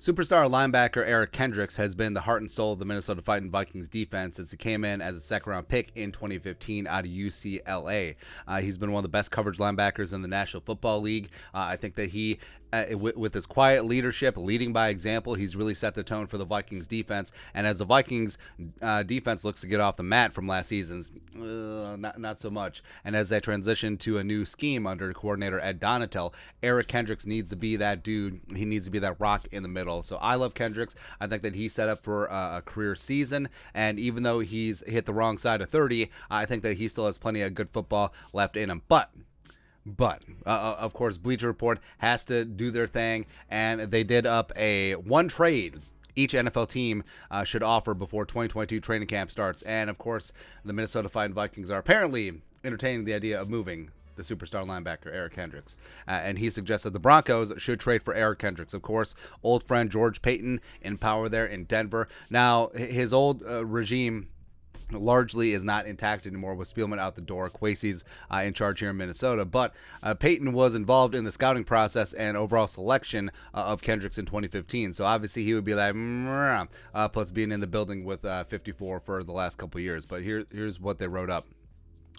Superstar linebacker Eric Kendricks has been the heart and soul of the Minnesota Vikings defense since he came in as a second-round pick in 2015 out of UCLA. He's been one of the best coverage linebackers in the National Football League. I think that he, with his quiet leadership, leading by example, he's really set the tone for the Vikings defense. And as the Vikings defense looks to get off the mat from last season's, not so much. And as they transition to a new scheme under coordinator Ed Donatel, Eric Kendricks needs to be that dude. He needs to be that rock in the middle. So I love Kendricks. I think that he's set up for a career season. And even though he's hit the wrong side of 30, I think that he still has plenty of good football left in him. But of course, Bleacher Report has to do their thing, and they did up a one trade each NFL team should offer before 2022 training camp starts. And of course, the Minnesota Vikings are apparently entertaining the idea of moving the superstar linebacker Eric Kendricks, and he suggested the Broncos should trade for Eric Kendricks. Of course, old friend George Paton in power there in Denver. Now, his old regime largely is not intact anymore with Spielman out the door. Kwesi's in charge here in Minnesota, but Peyton was involved in the scouting process and overall selection of Kendricks in 2015, so obviously he would be like plus being in the building with 54 for the last couple years. But here's what they wrote up.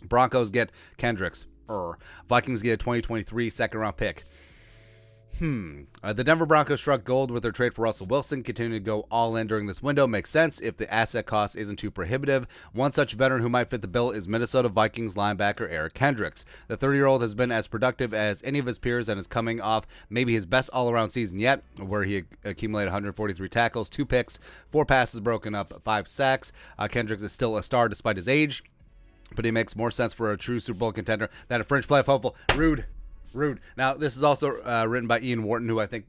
Broncos get Kendricks. Vikings get a 2023 second-round pick. The Denver Broncos struck gold with their trade for Russell Wilson, continuing to go all in during this window. Makes sense if the asset cost isn't too prohibitive. One such veteran who might fit the bill is Minnesota Vikings linebacker Eric Kendricks. The 30-year-old has been as productive as any of his peers and is coming off maybe his best all-around season yet, where he accumulated 143 tackles, 2 picks, 4 passes broken up, 5 sacks. Kendricks is still a star despite his age, but he makes more sense for a true Super Bowl contender than a fringe playoff hopeful. Rude. Now, this is also written by Ian Wharton, who I think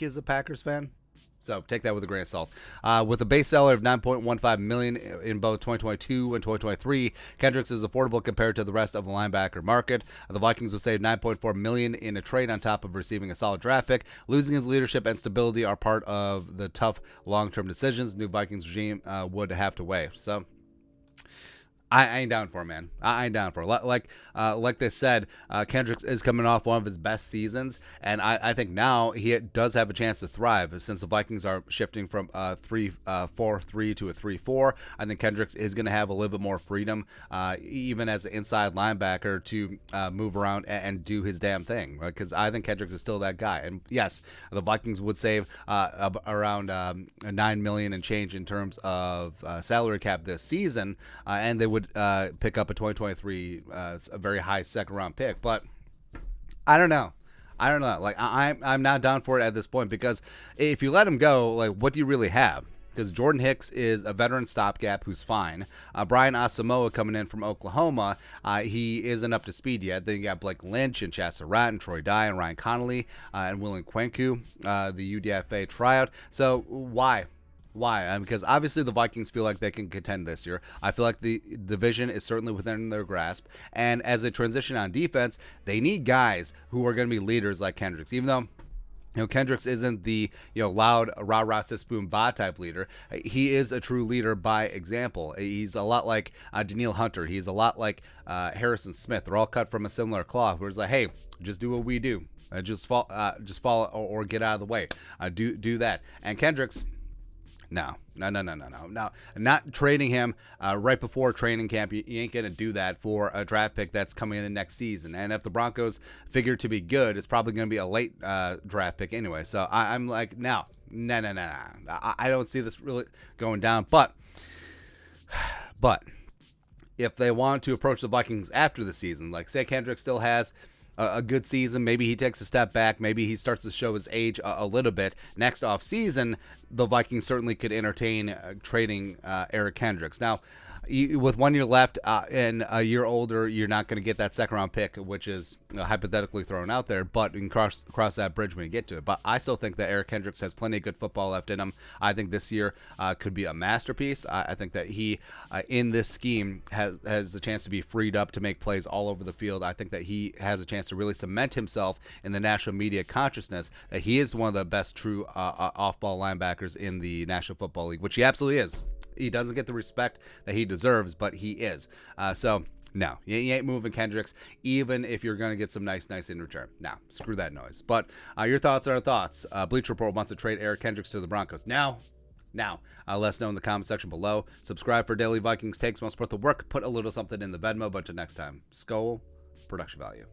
is a Packers fan. So take that with a grain of salt. With a base salary of $9.15 million in both 2022 and 2023, Kendricks is affordable compared to the rest of the linebacker market. The Vikings will save $9.4 million in a trade on top of receiving a solid draft pick. Losing his leadership and stability are part of the tough long-term decisions new Vikings regime would have to weigh. So I ain't down for it, man. I ain't down for it. Like they said, Kendricks is coming off one of his best seasons, and I think now he does have a chance to thrive since the Vikings are shifting from a 3-4-3 to a 3-4. I think Kendricks is going to have a little bit more freedom, even as an inside linebacker, to move around and do his damn thing. Because I think Kendricks is still that guy. And yes, the Vikings would save around $9 million and change in terms of salary cap this season, and they would pick up a 2023 a very high second round pick. But I don't know. Like I'm not down for it at this point, because if you let him go, like, what do you really have? Because Jordan Hicks is a veteran stopgap who's fine. Brian Asamoah coming in from Oklahoma, he isn't up to speed yet. Then you got Blake Lynch and Chaz Surratt and Troy Dye and Ryan Connolly and William Kwenku, the UDFA tryout. So why? Because obviously the Vikings feel like they can contend this year. I feel like the division is certainly within their grasp. And as they transition on defense, they need guys who are going to be leaders like Kendricks. Even though Kendricks isn't the loud rah-rah sis-boom ba type leader, he is a true leader by example. He's a lot like Daniil Hunter. He's a lot like Harrison Smith. They're all cut from a similar cloth, where it's like, hey, just do what we do. Just follow or get out of the way. Do that. And Kendricks, No. Not trading him right before training camp. You ain't going to do that for a draft pick that's coming in next season. And if the Broncos figure to be good, it's probably going to be a late draft pick anyway. So I'm like, no. I don't see this really going down. But if they want to approach the Vikings after the season, like say Kendrick still has a good season, maybe he takes a step back, maybe he starts to show his age a little bit. Next off season, the Vikings certainly could entertain trading Eric Kendricks. Now, with 1 year left and a year older, you're not going to get that second round pick, which is hypothetically thrown out there, but you can cross that bridge when you get to it. But I still think that Eric Kendricks has plenty of good football left in him. I think this year could be a masterpiece. I think that he, in this scheme, has the chance to be freed up to make plays all over the field. I think that he has a chance to really cement himself in the national media consciousness that he is one of the best true off-ball linebackers in the National Football League, which he absolutely is. He doesn't get the respect that he deserves, but he is. So No, you ain't moving Kendricks, even if you're going to get some nice in return. Now, screw that noise. But your thoughts are our thoughts. Bleacher Report wants to trade Eric Kendricks to the Broncos. Now, let us know in the comment section below. Subscribe for daily Vikings takes. Want to support the work, put a little something in the Venmo. But until next time, Skol, production value.